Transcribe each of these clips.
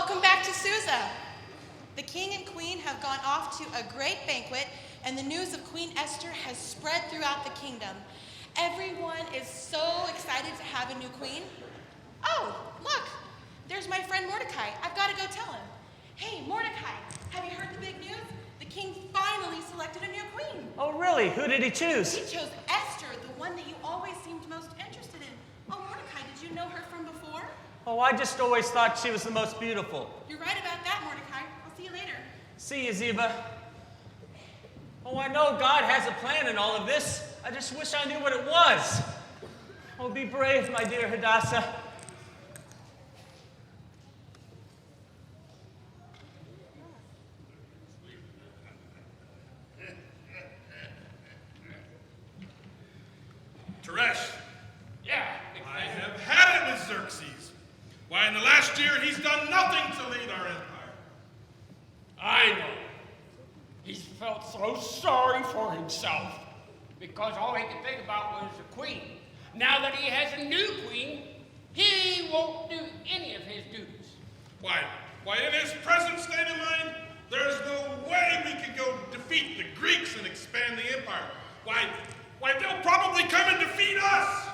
Welcome back to Susa. The king and queen have gone off to a great banquet, and the news of Queen Esther has spread throughout the kingdom. Everyone is so excited to have a new queen. Oh, look, there's my friend Mordecai. I've got to go tell him. Hey, Mordecai, have you heard the big news? The king finally selected a new queen. Oh, really? Who did he choose? He chose Esther, the one that you always seemed most interested in. Oh, Mordecai, did you know her from before? Oh, I just always thought she was the most beautiful. You're right about that, Mordecai. I'll see you later. See you, Ziba. Oh, I know God has a plan in all of this. I just wish I knew what it was. Oh, be brave, my dear Hadassah. Teresh. Yeah. I have had it with Xerxes. Why, in the last year, he's done nothing to lead our empire. I know. He's felt so sorry for himself because all he could think about was the queen. Now that he has a new queen, he won't do any of his duties. Why, in his present state of mind, there's no way we could go defeat the Greeks and expand the empire. Why, they'll probably come and defeat us.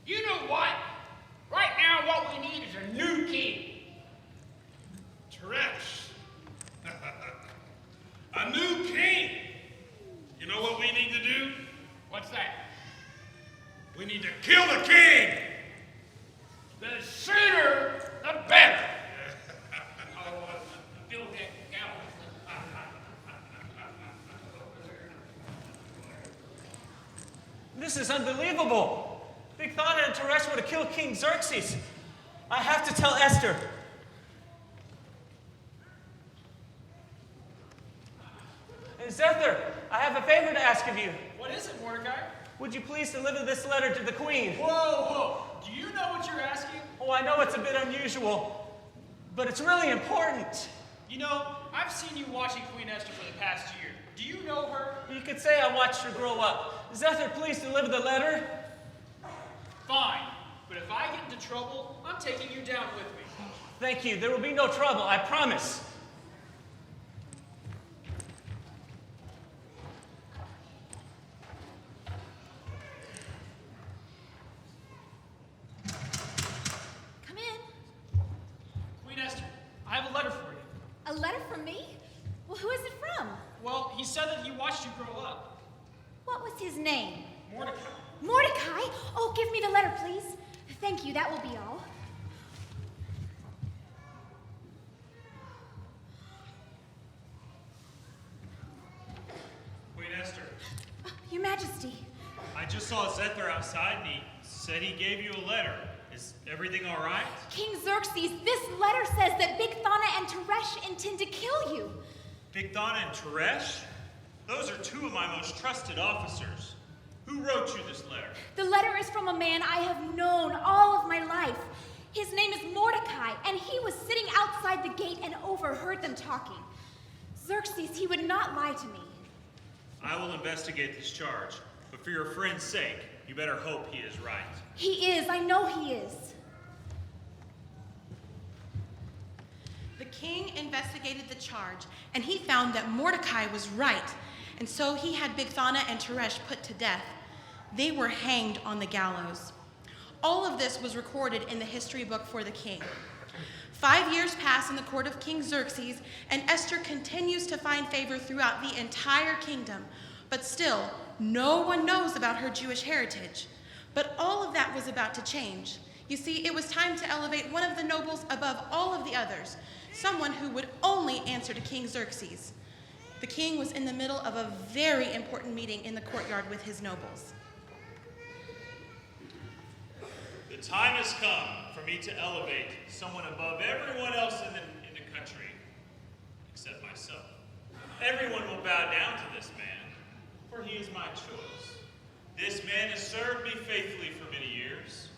You know what? Right now, what we need is a new king. Teresh. A new king. You know what we need to do? What's that? We need to kill the king. The sooner, the better. Build that gallows. This is unbelievable. Big Thana and Teresh would have killed King Xerxes. I have to tell Esther. Zethar, I have a favor to ask of you. What is it, Mordecai? Would you please deliver this letter to the queen? Whoa! Do you know what you're asking? Oh, I know it's a bit unusual, but it's really important. You know, I've seen you watching Queen Esther for the past year. Do you know her? You could say I watched her grow up. Zethar, please deliver the letter. Fine. But if I get into trouble, I'm taking you down with me. Thank you. There will be no trouble, I promise. Come in. Queen Esther, I have a letter for you. A letter from me? Well, who is it from? Well, he said that he watched you grow up. What was his name? Mordecai. Mordecai? Oh, give me the letter, please. Thank you, that will be all. Queen Esther, Your Majesty. I just saw Zethar outside and he said he gave you a letter. Is everything all right? King Xerxes, this letter says that Big Thana and Teresh intend to kill you. Big Thana and Teresh? Those are two of my most trusted officers. Who wrote you this letter? The letter is from a man I have known all of my life. His name is Mordecai, and he was sitting outside the gate and overheard them talking. Xerxes, he would not lie to me. I will investigate this charge, but for your friend's sake, you better hope he is right. He is, I know he is. The king investigated the charge, and he found that Mordecai was right, and so he had Bigthana and Teresh put to death. They were hanged on the gallows. All of this was recorded in the history book for the king. 5 years pass in the court of King Xerxes, and Esther continues to find favor throughout the entire kingdom, but still, no one knows about her Jewish heritage. But all of that was about to change. You see, it was time to elevate one of the nobles above all of the others, someone who would only answer to King Xerxes. The king was in the middle of a very important meeting in the courtyard with his nobles. The time has come for me to elevate someone above everyone else in the country, except myself. Everyone will bow down to this man, for he is my choice. This man has served me faithfully for many years.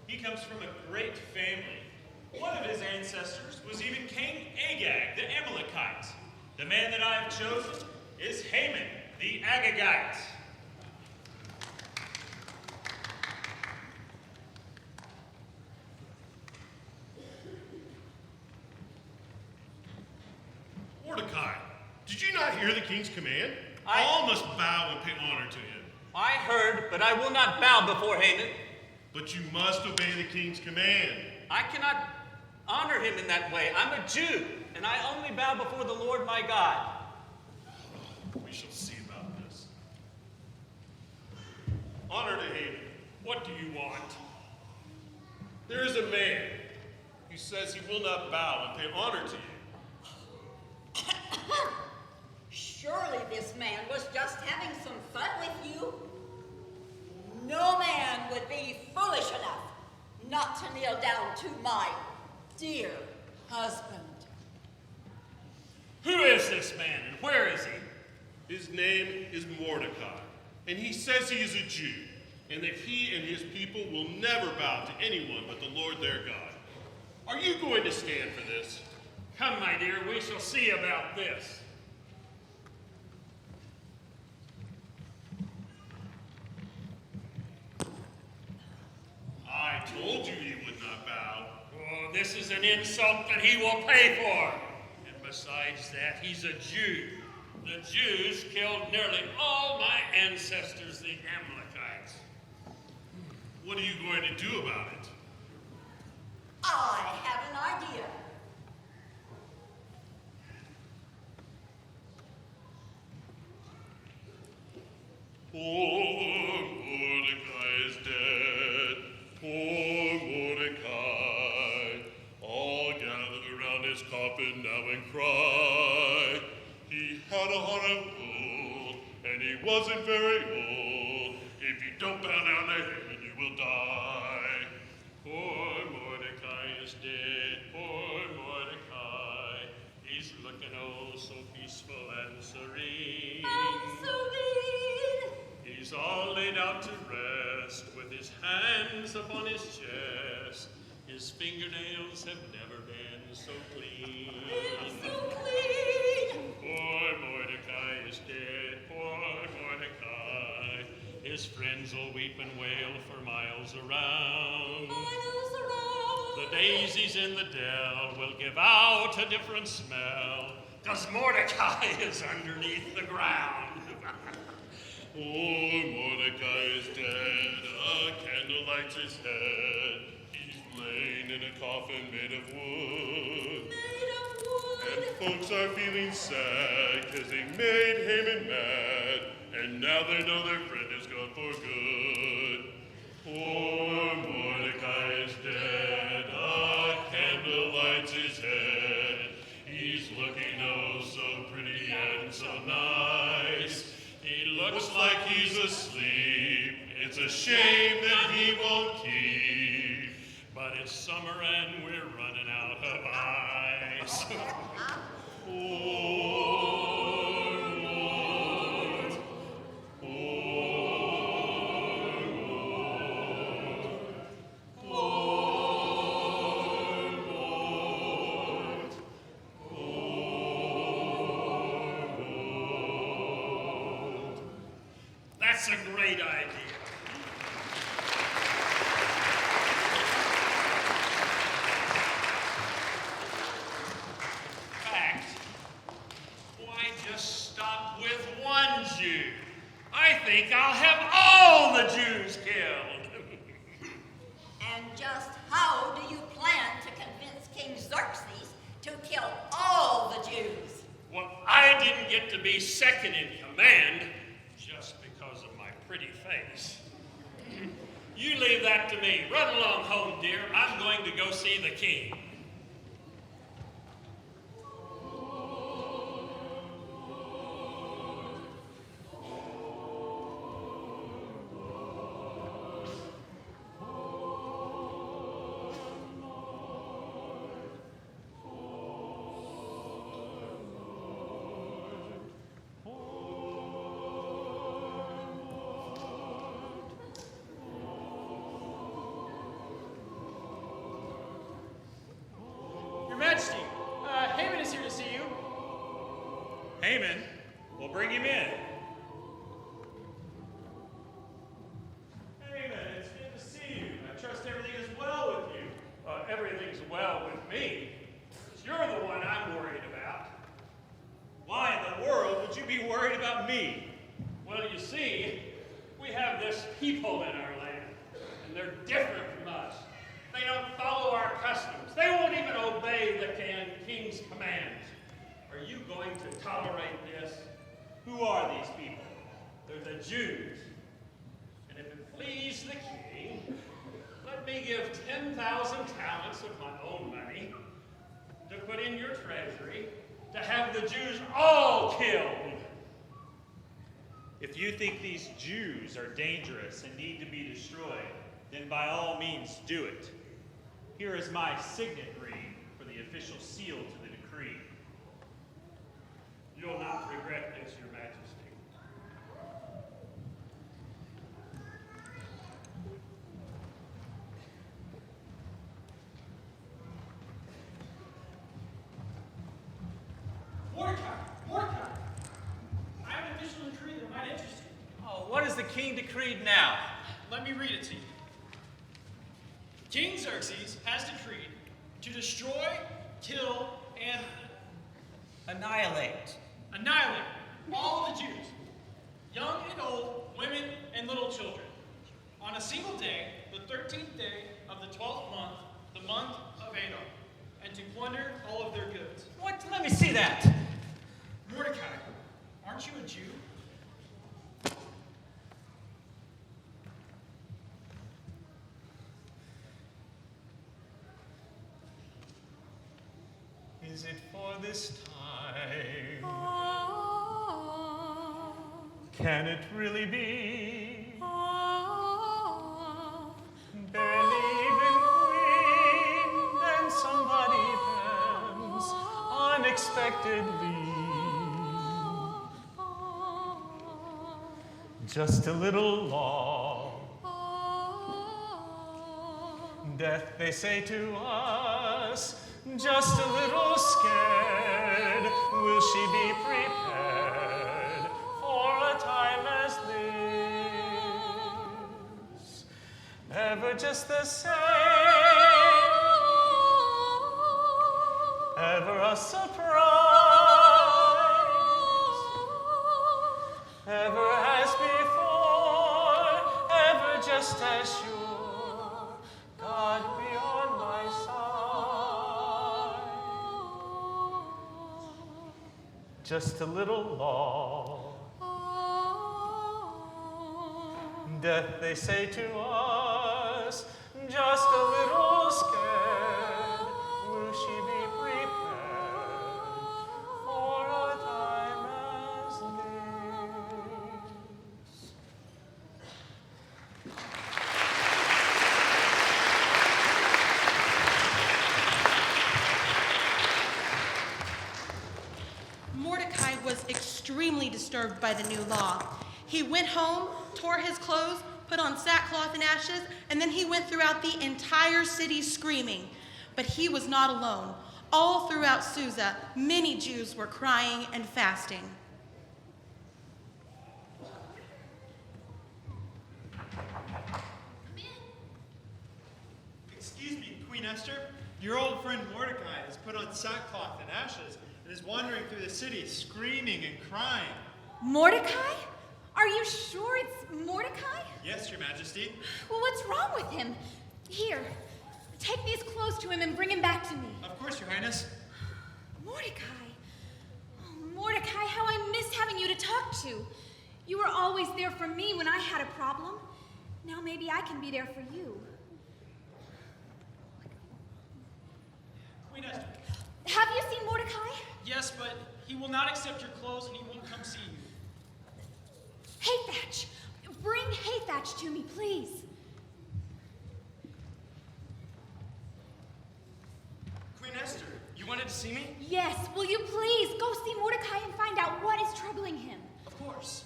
He comes from a great family. One of his ancestors was even King Agag, the Amalekite. The man that I have chosen is Haman, the Agagite. Mordecai, did you not hear the king's command? I- All must bow and pay honor to him. I heard, but I will not bow before Haman. But you must obey the king's command. I cannot honor him in that way. I'm a Jew, and I only bow before the Lord my God. We shall see about this. Honor to Haman. What do you want? There is a man who says he will not bow and pay honor to you. Surely this man was just having some fun with you. No man would be foolish enough not to kneel down to my dear husband. Who is this man and where is he? His name is Mordecai, and he says he is a Jew, and that he and his people will never bow to anyone but the Lord their God. Are you going to stand for this? Come, my dear, we shall see about this. I told you he would not bow. Oh, this is an insult that he will pay for. And besides that, he's a Jew. The Jews killed nearly all my ancestors, the Amalekites. What are you going to do about it? I have an idea. Poor Mordecai is dead. Poor Mordecai. All gather around his coffin now and cry. He had a heart of gold, and he wasn't very old. If you don't bow down to him, you will die. Poor Mordecai is dead. Poor Mordecai. He's looking oh so peaceful and serene. He's all laid out to rest with his hands upon his chest. His fingernails have never been so clean. Poor Mordecai is dead. Poor Mordecai. His friends will weep and wail for miles around. The daisies in the dell will give out a different smell, 'cause Mordecai is underneath the ground. Poor Mordecai is dead, a candle lights his head. He's laying in a coffin made of wood. And folks are feeling sad, 'cause they made Haman mad, and now they know their friend is gone for good. Poor Mordecai is dead, a candle lights his head. He's looking oh so pretty and so nice. He looks like he's asleep. It's a shame that he won't keep. But it's summer and we're running out of ice. Poor Lord. Poor Lord. Poor Lord. That's a great idea. In fact, why just stop with one Jew? I think I'll have all the Jews killed. And just how do you plan to convince King Xerxes to kill all the Jews? Well, I didn't get to be second in command just because of my pretty face. You leave that to me. Run along home, dear. I'm going to go see the king. Your Majesty, Haman is here to see you. Haman, we'll bring him in. Haman, it's good to see you. I trust everything is well with you. Everything's well with me. You're the one I'm worried about. worried about me? Well, you see, we have this people in our land, and they're different from us. They don't follow our customs. They won't even obey the king's commands. Are you going to tolerate this? Who are these people? They're the Jews. And if it please the king, let me give 10,000 talents of my own money to put in your treasury to have the Jews all killed. If you think these Jews are dangerous and need to be destroyed, then by all means do it. Here is my signet ring for the official seal to the decree. You'll not regret this, Your Majesty. Mordecai! I have an official decree that might interest you. Oh, what has the king decreed now? Let me read it to you. King Xerxes has decreed to destroy, kill, and Annihilate. annihilate all the Jews, young and old, women and little children, on a single day, the 13th day of the 12th month, the month of Adar, and to plunder all of their goods. What? Let me see that. Mordecai, aren't you a Jew? Is it for this time? Can it really be? Believe in queen, then somebody bends unexpectedly. Just a little long. Death, they say to us, just a little scared. Will she be prepared for a time as this? Ever just the same? Ever a surprise? Ever as before? Ever just as sure? God be on my side. Just a little long. Death, they say to us, just a little scared. Will she be prepared for a time as this? Mordecai was extremely disturbed by the new law. He went home, tore his clothes, put on sackcloth and ashes, and then he went throughout the entire city screaming. But he was not alone. All throughout Susa, many Jews were crying and fasting. Excuse me, Queen Esther. Your old friend Mordecai has put on sackcloth and ashes and is wandering through the city screaming and crying. Mordecai? Are you sure it's Mordecai? Yes, Your Majesty. Well, what's wrong with him? Here, take these clothes to him and bring him back to me. Of course, Your Highness. Mordecai. Oh, Mordecai, how I miss having you to talk to. You were always there for me when I had a problem. Now maybe I can be there for you. Queen Esther. Have you seen Mordecai? Yes, but he will not accept your clothes and he won't come see you. Haythatch. Bring Haythatch to me, please. Queen Esther, you wanted to see me? Yes, will you please go see Mordecai and find out what is troubling him? Of course.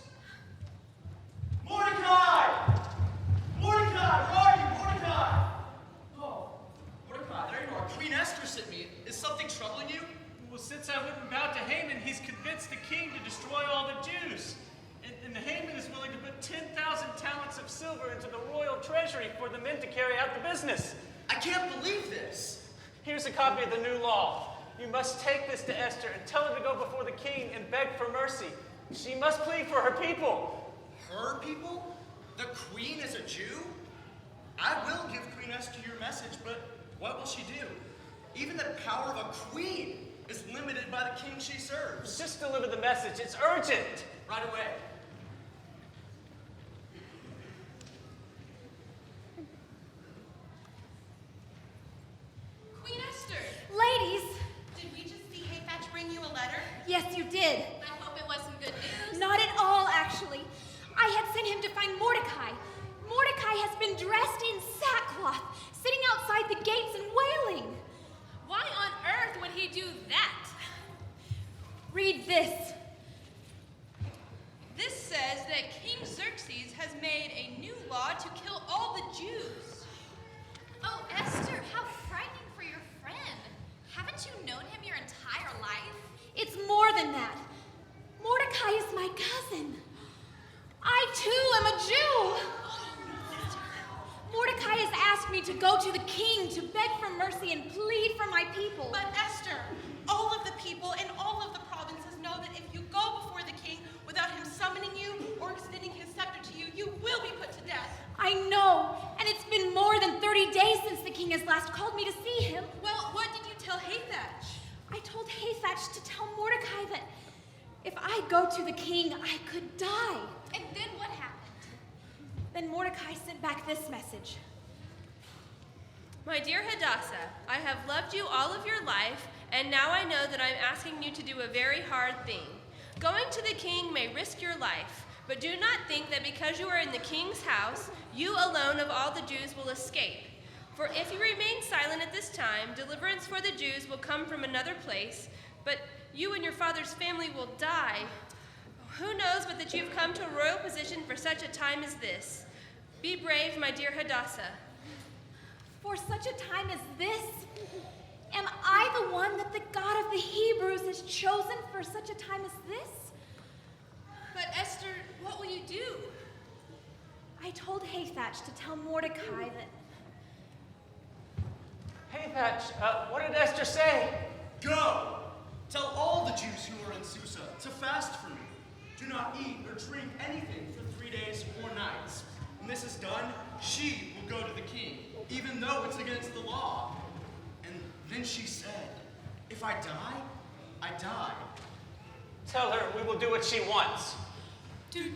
Mordecai! Mordecai, where are you, Mordecai? Oh, Mordecai, there you are. Queen Esther sent me. Is something troubling you? Well, since I went and bowed to Haman, he's convinced the king to destroy all the Jews. And Haman is willing to put 10,000 talents of silver into the royal treasury for the men to carry out the business. I can't believe this. Here's a copy of the new law. You must take this to Esther and tell her to go before the king and beg for mercy. She must plead for her people. Her people? The queen is a Jew? I will give Queen Esther your message, but what will she do? Even the power of a queen is limited by the king she serves. Just deliver the message. It's urgent. Right away. Queen Esther, Ladies, did we just see Hayfatch bring you a letter? yes, you did. I hope it wasn't good news. Not at all, actually. I had sent him to find Mordecai. Mordecai has been dressed in sackcloth, sitting outside the gates and wailing. Why on earth would he do that? Read this. This says that King Xerxes has made a new law to kill all the Jews. Oh, Esther, how frightening for your friend. Haven't you known him your entire life? It's more than that. Mordecai is my cousin. I, too, am a Jew. Mordecai has asked me to go to the king to beg for mercy and plead for my people. But Esther, all of the people in all of the provinces know that if you go before the king without him summoning you or extending his scepter to you, you will be put to death. I know, and it's been more than 30 days since the king has last called me to see him. Well, what did you tell Hayfatch? I told Hayfatch to tell Mordecai that if I go to the king, I could die. And then what happened? Then Mordecai sent back this message. My dear Hadassah, I have loved you all of your life, and now I know that I'm asking you to do a very hard thing. Going to the king may risk your life, but do not think that because you are in the king's house, you alone of all the Jews will escape. For if you remain silent at this time, deliverance for the Jews will come from another place, but you and your father's family will die. Who knows but that you have come to a royal position for such a time as this? Be brave, my dear Hadassah. For such a time as this, am I the one that the God of the Hebrews has chosen for such a time as this? But Esther, what will you do? I told Hayfatch to tell Mordecai that... Hayfatch, what did Esther say? Go! Tell all the Jews who are in Susa to fast for me. Do not eat or drink anything for 3 days or nights. When this is done, she will go to the king, even though it's against the law. And then she said, if I die, I die. Tell her we will do what she wants. You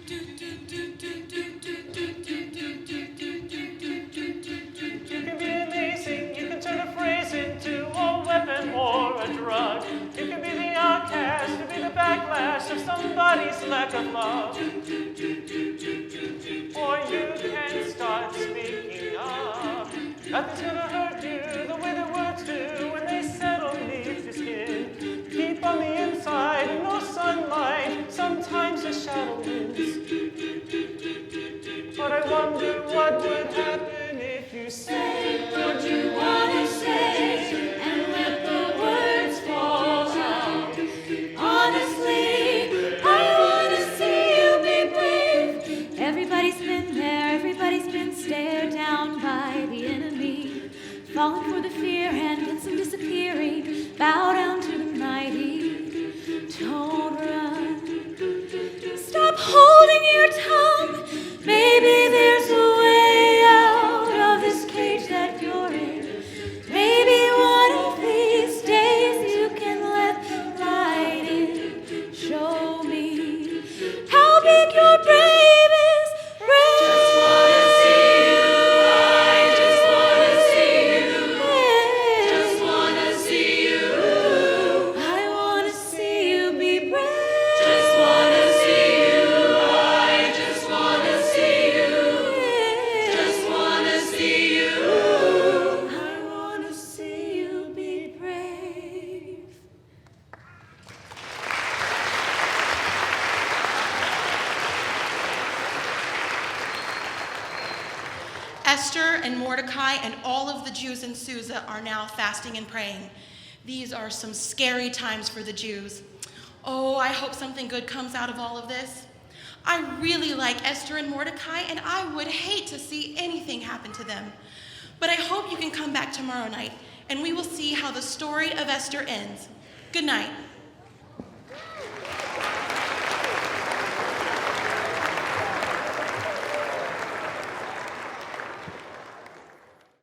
can be amazing, you can turn a phrase into a weapon or a drug. You can be the outcast, you can be the backlash of somebody's lack of love. Or you can start speaking up. Nothing's gonna hurt you the way the words do when they settle beneath your skin. Keep on the inside, no sunlight, sometimes a shadow wins. But I wonder what would happen if you say what you want to say and let the words fall out. Honestly, I want to see you be brave. Everybody's been there, everybody's been stared down by the enemy. Fallen for the fear and some disappearing. Bow down to the mighty. Don't run. Stop holding your tongue. Maybe there's a way out of this cage that you're in. Maybe one of these days you can let the light in. Show me how big your brave is. Brave. Just wanna see you. I just wanna see you. Just wanna see you. I wanna see you be brave. Just wanna see you. I just wanna see you. Just wanna see you. I wanna see you be brave. Esther and Mordecai and all of the Jews in Susa are now fasting and praying. These are some scary times for the Jews. Oh, I hope something good comes out of all of this. I really like Esther and Mordecai, and I would hate to see anything happen to them. But I hope you can come back tomorrow night, and we will see how the story of Esther ends. Good night.